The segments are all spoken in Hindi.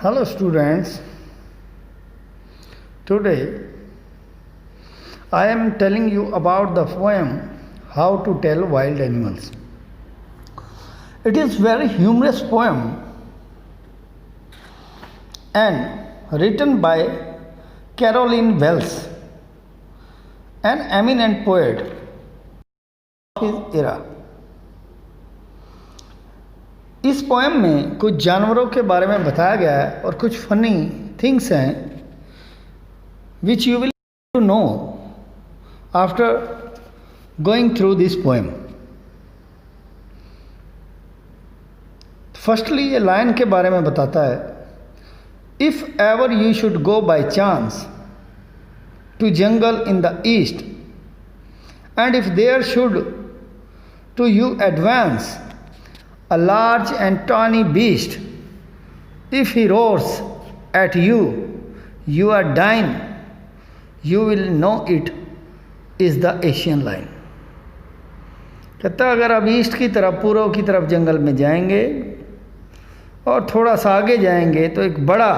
Hello students, today I am telling you about the poem How to Tell Wild Animals. It is very humorous poem and written by Caroline Wells, an eminent poet of his era. इस पोएम में कुछ जानवरों के बारे में बताया गया है और कुछ फनी थिंग्स हैं which you will to know after going through this poem. Firstly ये लाइन के बारे में बताता है, if ever you should go by chance to jungle in the east and if there should to you advance a large and tawny beast, if he roars at you, you are dying, you will know it is the Asian lion. कहता अगर आप ईस्ट की तरफ, पूर्व की तरफ जंगल में जाएंगे और थोड़ा सा आगे जाएंगे तो एक बड़ा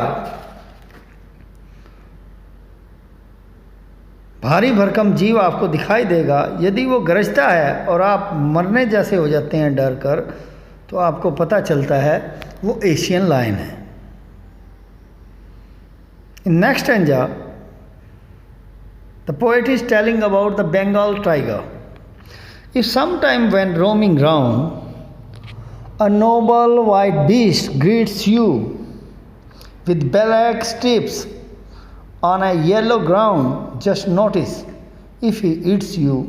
भारी भरकम जीव आपको दिखाई देगा. यदि वो गरजता है और आप मरने जैसे हो जाते हैं डर कर, तो आपको पता चलता है वो एशियन लायन है. In next stanza the poet is telling about the Bengal tiger. If some time when roaming round a noble white beast greets you with black stripes on a yellow ground, just notice if he eats you.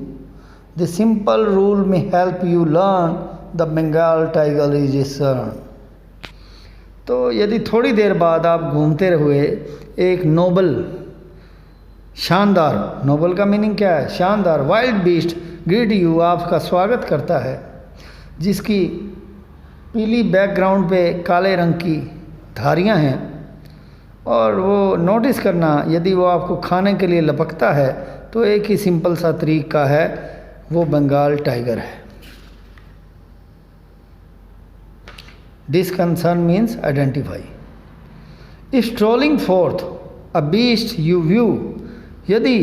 The simple rule may help you learn the Bengal tiger is a sun. तो यदि थोड़ी देर बाद आप घूमते हुए एक नोबल, शानदार, नोबल का मीनिंग क्या है? शानदार. वाइल्ड बीस्ट ग्रीट यू, आपका स्वागत करता है, जिसकी पीली बैकग्राउंड पे काले रंग की धारियां हैं, और वो नोटिस करना यदि वो आपको खाने के लिए लपकता है तो एक ही सिंपल सा तरीका है, वो बंगाल टाइगर है. Disconcern means identify. If strolling forth a beast you view, यदि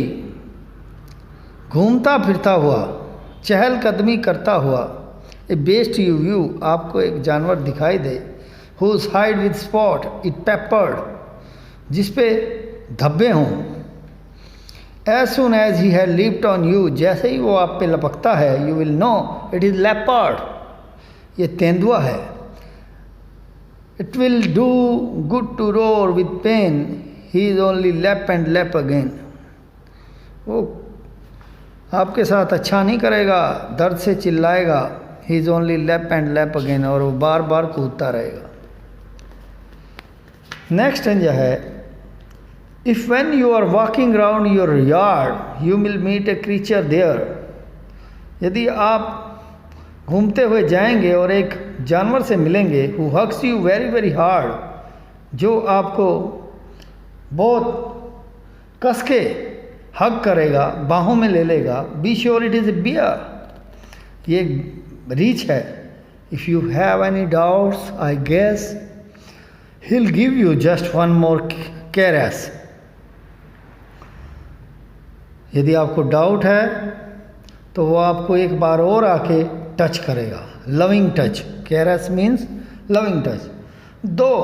घूमता फिरता हुआ, चहलकदमी करता हुआ, a beast you view, आपको एक जानवर दिखाई दे, whose hide with spot it peppered, जिस पे धब्बे हों, as soon as he had leaped on you, जैसे ही वो आप पे लपकता है, you will know it is leopard, ये तेंदुआ है. It will do good to roar with pain, he is only lap and lap again. वो आपके साथ अच्छा नहीं करेगा, दर्द से चिल्लाएगा, he is only lap and lap again, और वो बार बार कूदता रहेगा. नेक्स्ट स्टेंजा है, if when you are walking round your yard you will meet a creature there. यदि आप घूमते हुए जाएंगे और एक जानवर से मिलेंगे, who hugs you very very hard, जो आपको बहुत कस के हग करेगा, बाहों में ले लेगा. be sure it is a bear, ये रीच है. if you have any doubts I guess he'll give you just one more caress. यदि आपको डाउट है तो वो आपको एक बार और आके टच करेगा. Loving touch, caress means loving touch. Though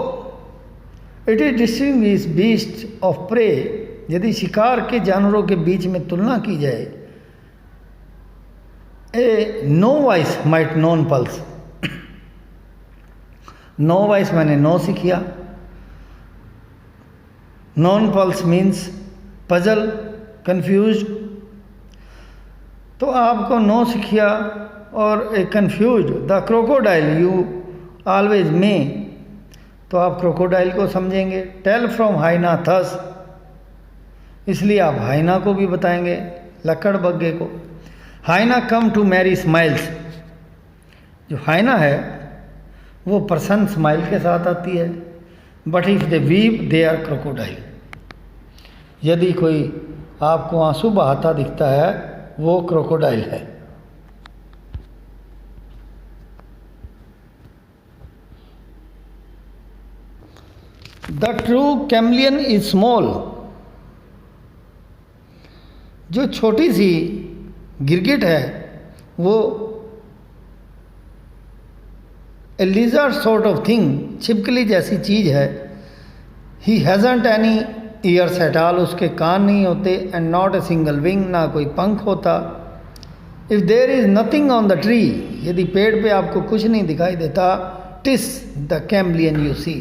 it is distinguish beast of prey, यदि शिकार के जानवरों के बीच में तुलना की जाए, a novice might nonplus. Novice मैंने नो सीखिया, nonplus means puzzle, confuse. तो आपको नो सीखिया और ए confuse. The crocodile you always में, तो आप क्रोकोडाइल को समझेंगे. टेल फ्रॉम हाइना थस, इसलिए आप हाइना को भी बताएंगे, लकड़ बग्गे को. हाइना कम टू मैरी स्माइल्स, जो हाइना है वो प्रसन्न स्माइल के साथ आती है. But if they weep they are crocodile, यदि कोई आपको आंसू बहाता दिखता है वो क्रोकोडाइल है. The true chameleon is small. जो छोटी सी गिरगिट है वो ए लिजर्ड सॉर्ट ऑफ थिंग, छिपकली जैसी चीज़ है। He hasn't any years at all, उसके कान नहीं होते। And not a single wing, ना कोई पंख होता। If there is nothing on the tree, यदि पेड़ पे आपको कुछ नहीं दिखाई देता, TISS the chameleon you see.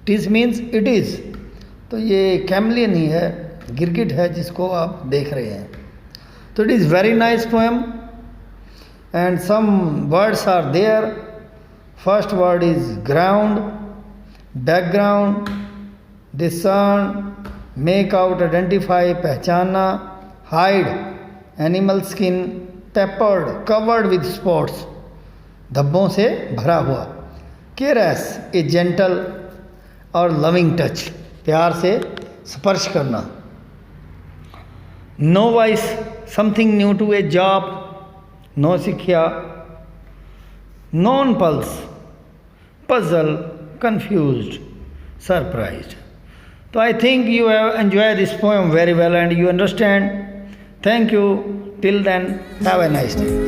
TISS means it is, तो ये कैमलियन ही है, गिरगिट है जिसको आप देख रहे हैं। तो it is very nice poem and some words are there. First word is ground, background, discern, make out, identify, पहचाना, hide, animal skin, tapered, covered with spots, धब्बों से भरा हुआ, केयरस, ए जेंटल और लविंग टच, प्यार से स्पर्श करना, no voice, something new to a job, no शिक्षा, nonplus, puzzle, confused, surprised. So I think you have enjoyed this poem very well and you understand. Thank you. Till then, have a nice day.